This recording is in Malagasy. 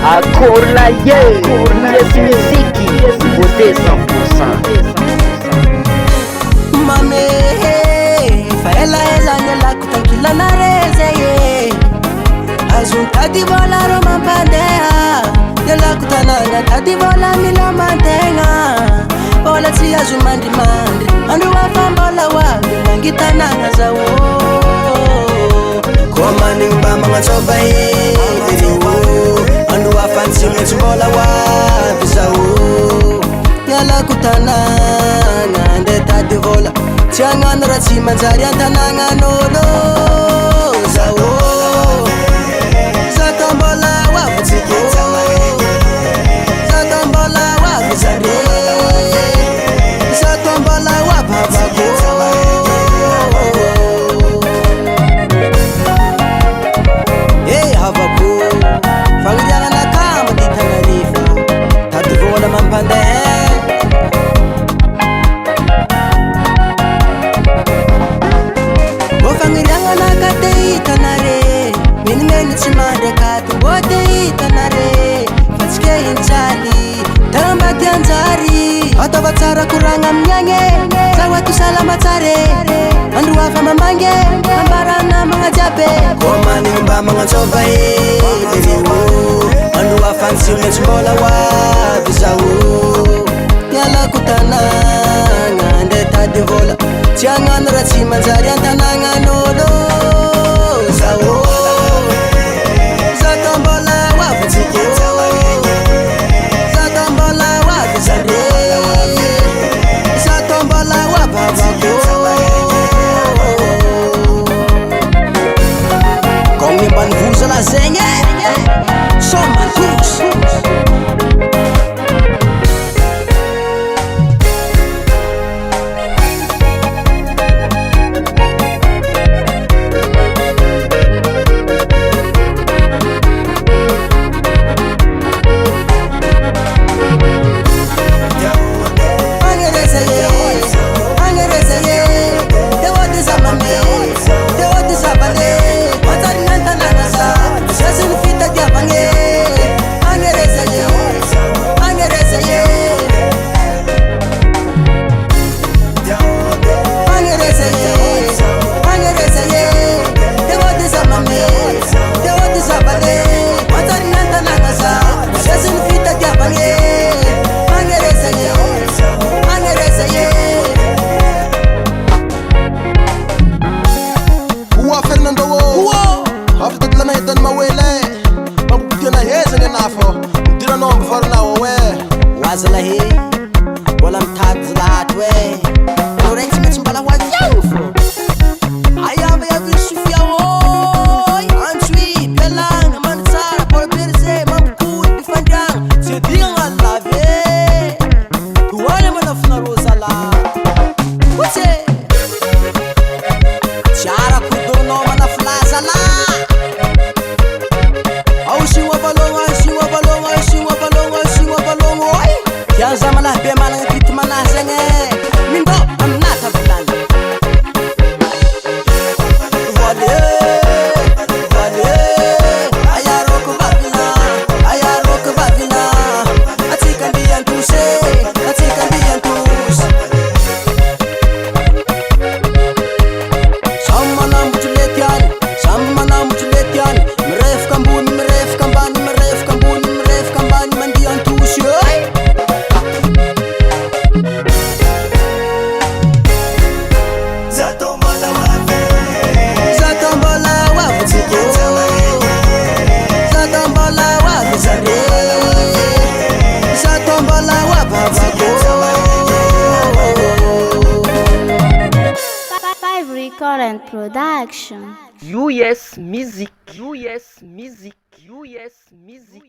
Akorlaye, yes muziki, beauté 100%. Mame, faela nela kutankila na reze Azuntadi vola roma pandea Nela kutananga tadi vola nila mantenga Vola si azumandi mandi Andu wafambola wabi nangitananga zawo Komani mbama nga soba Andu wafansi ngetumbola wabi zawo Yala kutananga ndeta divola Tiangana ratsi manzari antananga nolo Zawo Zatombola wabutiko Zatombola wabuzare Zatombola wababako Hey havako Fangiana na kama ditanarifa Tatuvola mampande Fangiranga na kate itanare Meni chimande katu wote itanare Fatske inchali Tamba tianzari Ata watsara kuranga mnyange Sawa tu salama tare Andu wafa mamange Ambarana mga jabe Komani mba mga choba Andu wafa nsiune chimbola wa Bizawu Yala kutananga Ndeta divola Tiangana ratsi manzari antananga nolo Zawo Zatombola wabutiko Zatombola wabizare Zatombola wababako Kongi banvuza la zenye Soma kus Current production. US Music. US Music. US Music.